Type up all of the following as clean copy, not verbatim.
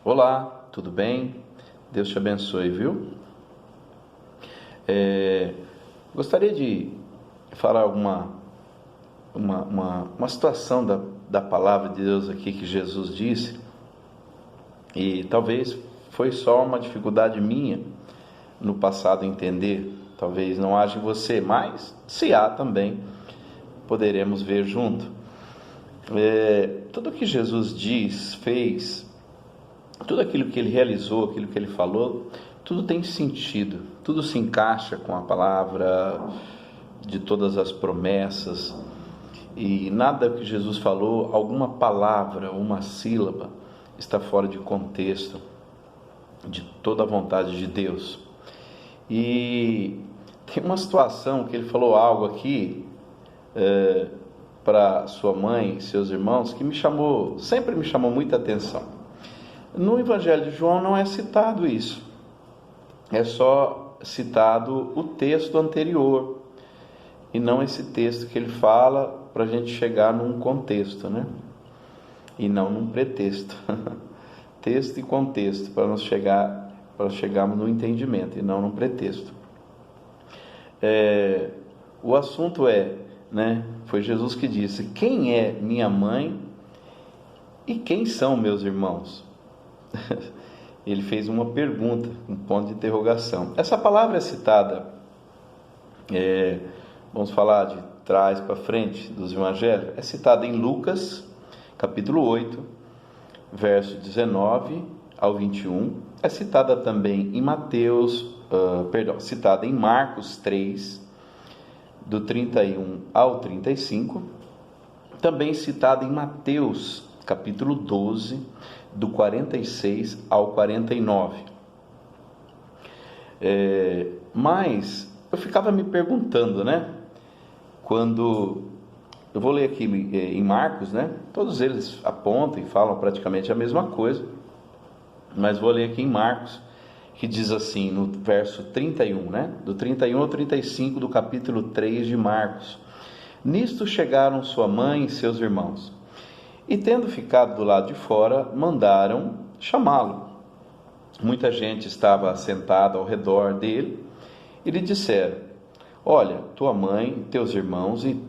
Olá, tudo bem? Deus te abençoe, viu? Gostaria de falar uma situação da palavra de Deus aqui que Jesus disse, e talvez foi só uma dificuldade minha no passado entender, talvez não haja em você, mas se há também, poderemos ver junto. Tudo que Jesus diz, fez, tudo aquilo que ele realizou, aquilo que ele falou, tudo tem sentido, tudo se encaixa com a palavra de todas as promessas, e nada que Jesus falou, alguma palavra, uma sílaba, está fora de contexto de toda a vontade de Deus. E tem uma situação que ele falou algo aqui para sua mãe e seus irmãos que sempre me chamou muita atenção. No Evangelho de João não é citado isso, é só citado o texto anterior, e não esse texto que ele fala para a gente chegar num contexto, né? E não num pretexto. Texto e contexto, para chegarmos no entendimento, e não num pretexto. O assunto né? Foi Jesus que disse: quem é minha mãe e quem são meus irmãos? Ele fez uma pergunta, um ponto de interrogação. Essa palavra é citada, vamos falar de trás para frente dos evangelhos, é citada em Lucas, capítulo 8, verso 19 ao 21, é citada também em citada em Marcos 3, do 31 ao 35, também citada em Mateus, capítulo 12, do 46 ao 49. Mas eu ficava me perguntando, né? Quando eu vou ler aqui em Marcos, né? Todos eles apontam e falam praticamente a mesma coisa, mas vou ler aqui em Marcos, que diz assim, no verso 31, né? Do 31 ao 35 do capítulo 3 de Marcos: nisto chegaram sua mãe e seus irmãos, e tendo ficado do lado de fora, mandaram chamá-lo. Muita gente estava sentada ao redor dele, e lhe disseram: olha, tua mãe, teus irmãos e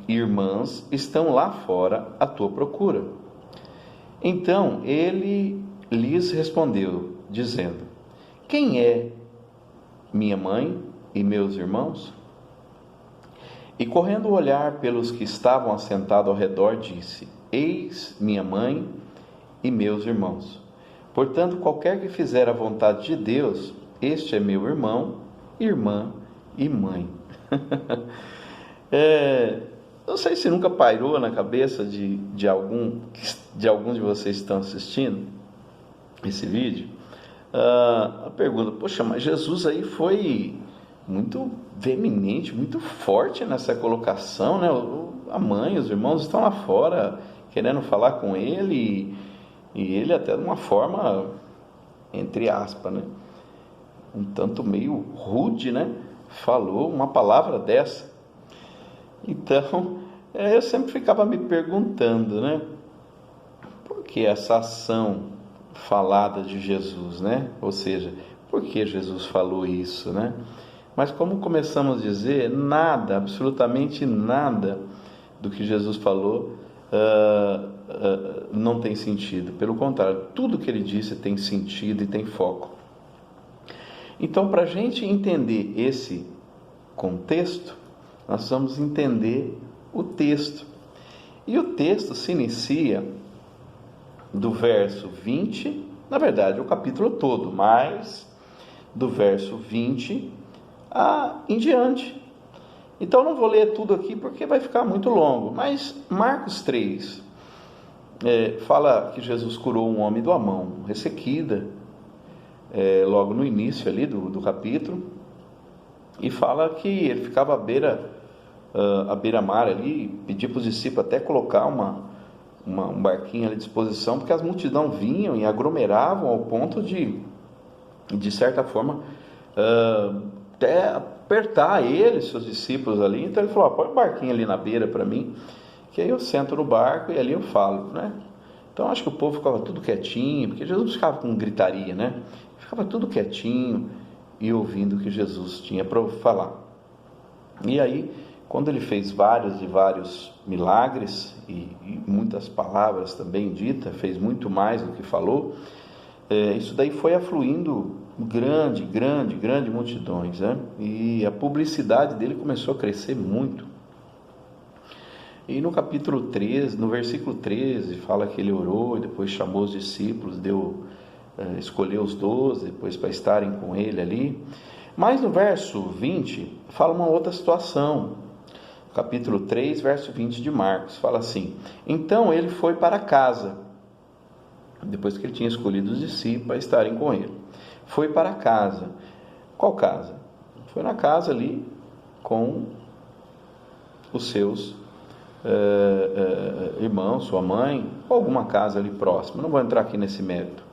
irmãs estão lá fora à tua procura. Então ele lhes respondeu, dizendo: quem é minha mãe e meus irmãos? E correndo o olhar pelos que estavam assentados ao redor, disse: eis minha mãe e meus irmãos. Portanto, qualquer que fizer a vontade de Deus, este é meu irmão, irmã e mãe. Não sei se nunca pairou na cabeça de alguns de vocês que estão assistindo esse vídeo, a pergunta: poxa, mas Jesus aí foi muito veemente, muito forte nessa colocação, né? A mãe, os irmãos estão lá fora querendo falar com ele, e ele até de uma forma, entre aspas, né? Um tanto meio rude, né? Falou uma palavra dessa. Então, eu sempre ficava me perguntando, né? Por que essa ação falada de Jesus, né? Ou seja, por que Jesus falou isso, né? Mas como começamos a dizer, nada, absolutamente nada do que Jesus falou não tem sentido. Pelo contrário, tudo que ele disse tem sentido e tem foco. Então, para a gente entender esse contexto, nós vamos entender o texto. E o texto se inicia do verso 20, na verdade, o capítulo todo, mas do verso 20 em diante. Então, não vou ler tudo aqui porque vai ficar muito longo, mas Marcos 3 fala que Jesus curou um homem de uma mão ressequida, logo no início ali do capítulo, e fala que ele ficava à beira-mar ali, pedia para os discípulos até colocar um barquinho à disposição, porque as multidões vinham e aglomeravam ao ponto de certa forma, até apertar ele, seus discípulos ali. Então ele falou: põe um barquinho ali na beira para mim, que aí eu sento no barco e ali eu falo, né? Então acho que o povo ficava tudo quietinho, porque Jesus ficava com gritaria, né? Ficava tudo quietinho e ouvindo o que Jesus tinha para falar. E aí, quando ele fez vários e vários milagres e muitas palavras também ditas, fez muito mais do que falou, isso daí foi afluindo grande multidões, né? E a publicidade dele começou a crescer muito. E no capítulo 13, no versículo 13, fala que ele orou e depois chamou os discípulos, escolheu os 12, depois para estarem com ele ali. Mas no verso 20, fala uma outra situação. Capítulo 3, verso 20 de Marcos, fala assim: então ele foi para casa, depois que ele tinha escolhido os discípulos para estarem com ele. Foi para casa. Qual casa? Foi na casa ali com os seus irmãos, sua mãe, ou alguma casa ali próxima. Não vou entrar aqui nesse mérito.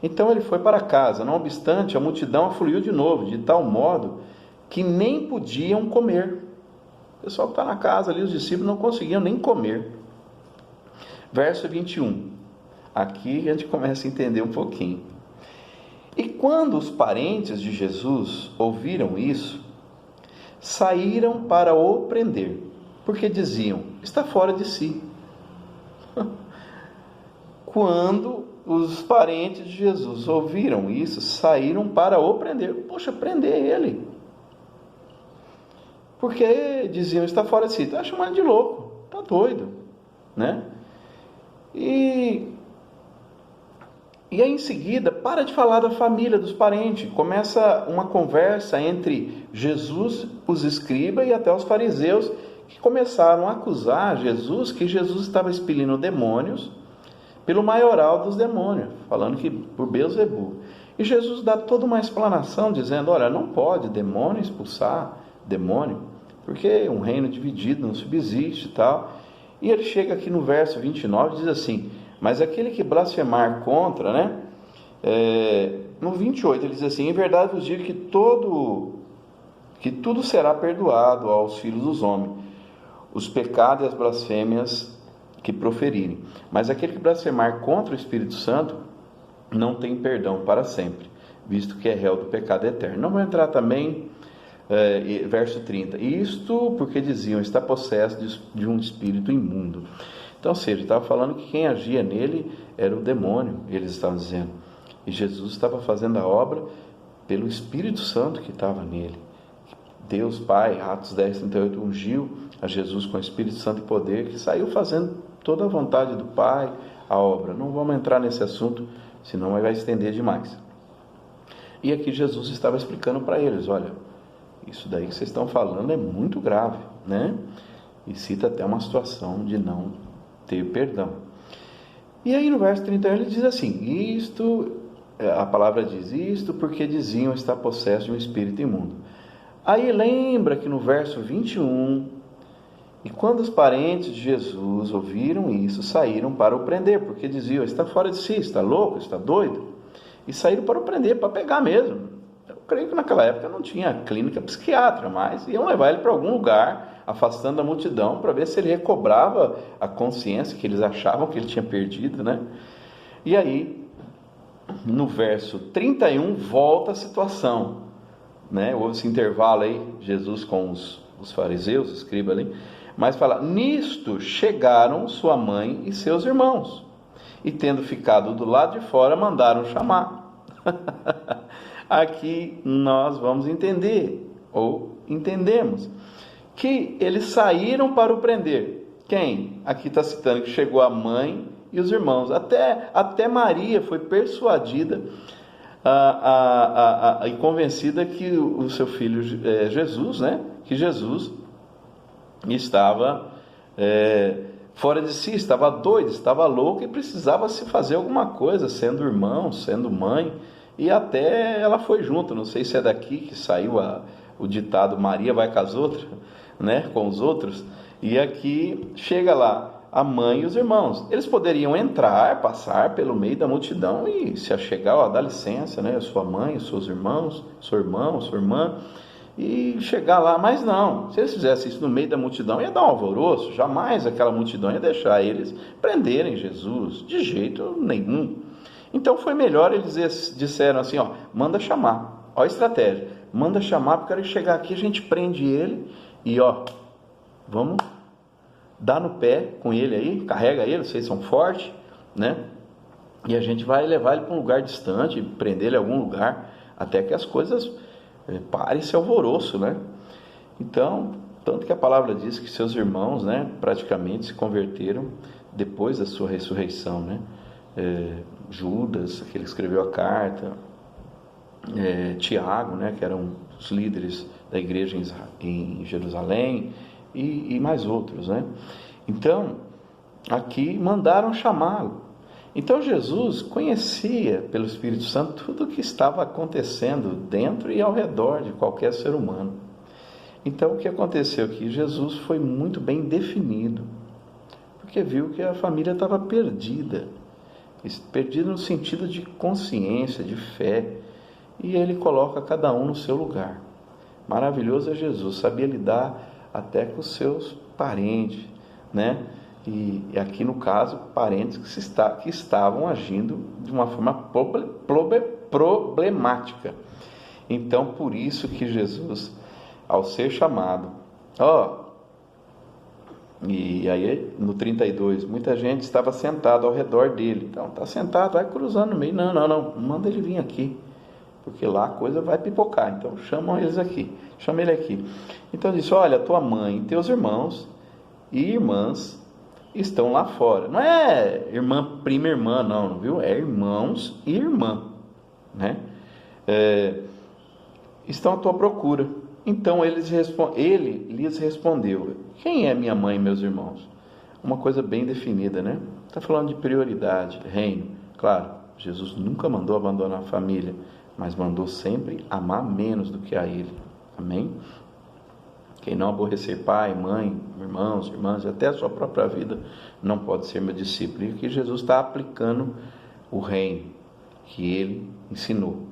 Então ele foi para casa. Não obstante, a multidão afluiu de novo, de tal modo que nem podiam comer. O pessoal que está na casa ali, os discípulos não conseguiam nem comer. Verso 21. Aqui a gente começa a entender um pouquinho. E quando os parentes de Jesus ouviram isso, saíram para o prender, porque diziam: está fora de si. Quando os parentes de Jesus ouviram isso, saíram para o prender. Poxa, prender ele. Porque diziam: está fora de si. Está chamando de louco, está doido, né? E aí em seguida, para de falar da família, dos parentes. Começa uma conversa entre Jesus, os escribas e até os fariseus, que começaram a acusar Jesus, que Jesus estava expelindo demônios pelo maioral dos demônios, falando que por Beelzebul. E Jesus dá toda uma explanação, dizendo: olha, não pode demônio expulsar demônio, porque um reino dividido não subsiste e tal. E ele chega aqui no verso 29 e diz assim: mas aquele que blasfemar contra, né? No 28 ele diz assim: em verdade vos digo que tudo será perdoado aos filhos dos homens, os pecados e as blasfêmias que proferirem. Mas aquele que blasfemar contra o Espírito Santo não tem perdão para sempre, visto que é réu do pecado eterno. Não vou entrar também, verso 30. Isto porque diziam: está possesso de um espírito imundo. Então, ou seja, estava falando que quem agia nele era o demônio, eles estavam dizendo. E Jesus estava fazendo a obra pelo Espírito Santo que estava nele. Deus Pai, Atos 10, 38, ungiu a Jesus com o Espírito Santo e poder, que saiu fazendo toda a vontade do Pai, a obra. Não vamos entrar nesse assunto, senão vai estender demais. E aqui Jesus estava explicando para eles: olha, isso daí que vocês estão falando é muito grave, né? E cita até uma situação de não ter perdão. E aí no verso 31 ele diz assim: a palavra diz isto porque diziam: está possesso de um espírito imundo. Aí lembra que no verso 21, e quando os parentes de Jesus ouviram isso, saíram para o prender, porque diziam: está fora de si, está louco, está doido. E saíram para o prender, para pegar mesmo. Eu creio que naquela época não tinha clínica psiquiátrica, mas iam levar ele para algum lugar, afastando a multidão, para ver se ele recobrava a consciência que eles achavam que ele tinha perdido, né? E aí, no verso 31, volta a situação, né? Houve esse intervalo aí, Jesus com os fariseus, escriba ali, mas fala: nisto chegaram sua mãe e seus irmãos, e tendo ficado do lado de fora, mandaram chamar. Aqui nós vamos entender, ou entendemos, que eles saíram para o prender. Quem? Aqui está citando que chegou a mãe e os irmãos. Até Maria foi persuadida e convencida que o seu filho Jesus, né? Que Jesus estava fora de si, estava doido, estava louco e precisava se fazer alguma coisa, sendo irmão, sendo mãe. E até ela foi junto. Não sei se é daqui que saiu o ditado: Maria vai com as outras, né? Com os outros. E aqui chega lá a mãe e os irmãos. Eles poderiam entrar, passar pelo meio da multidão e se achegar: dá licença, né? Sua mãe, seus irmãos, seu irmão, sua irmã. e chegar lá. Mas não, se eles fizessem isso no meio da multidão, ia dar um alvoroço. Jamais aquela multidão ia deixar eles prenderem Jesus, de jeito nenhum. Então foi melhor, eles disseram assim, ó, manda chamar. Ó a estratégia, manda chamar, porque ele chegar aqui, a gente prende ele e ó, vamos dar no pé com ele aí, carrega ele, vocês são fortes, né? E a gente vai levar ele para um lugar distante, prender ele em algum lugar, até que as coisas parem esse alvoroço, né? Então, tanto que a palavra diz que seus irmãos, né, praticamente se converteram depois da sua ressurreição, né? Judas, aquele que escreveu a carta, Tiago, né, que eram os líderes da igreja em Jerusalém, e mais outros, né? Então, aqui mandaram chamá-lo. Então Jesus conhecia pelo Espírito Santo tudo o que estava acontecendo dentro e ao redor de qualquer ser humano. Então o que aconteceu aqui? Jesus foi muito bem definido, porque viu que a família estava perdida no sentido de consciência, de fé, e ele coloca cada um no seu lugar. Maravilhoso é Jesus, sabia lidar até com os seus parentes, né? E aqui no caso, parentes que estavam agindo de uma forma problemática. Então, por isso que Jesus, ao ser chamado, e aí no 32, muita gente estava sentada ao redor dele. Então, está sentado, vai cruzando no meio. Não, manda ele vir aqui, porque lá a coisa vai pipocar. Então, chamam eles aqui, chama ele aqui. Então, disse, olha, tua mãe e teus irmãos e irmãs estão lá fora. Não é irmã, prima, irmã, não, viu? É irmãos e irmã, né? Estão à tua procura. Então ele lhes respondeu, quem é minha mãe e meus irmãos? Uma coisa bem definida, né? Está falando de prioridade, reino. Claro, Jesus nunca mandou abandonar a família, mas mandou sempre amar menos do que a ele. Amém? Quem não aborrecer pai, mãe, irmãos, irmãs, até a sua própria vida, não pode ser meu discípulo. E aqui Jesus está aplicando o reino que ele ensinou.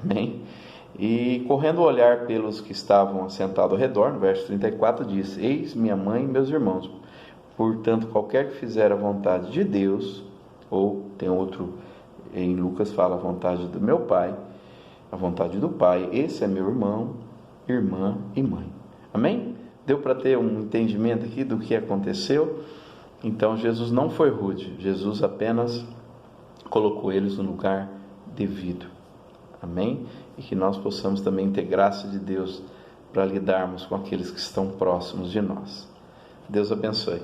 Amém? E correndo o olhar pelos que estavam assentados ao redor, no verso 34 diz, eis minha mãe e meus irmãos. Portanto, qualquer que fizer a vontade de Deus, ou tem outro, em Lucas fala a vontade do meu pai, a vontade do pai, esse é meu irmão, irmã e mãe. Amém? Deu para ter um entendimento aqui do que aconteceu? Então Jesus não foi rude, Jesus apenas colocou eles no lugar devido. Amém? E que nós possamos também ter graça de Deus para lidarmos com aqueles que estão próximos de nós. Deus abençoe.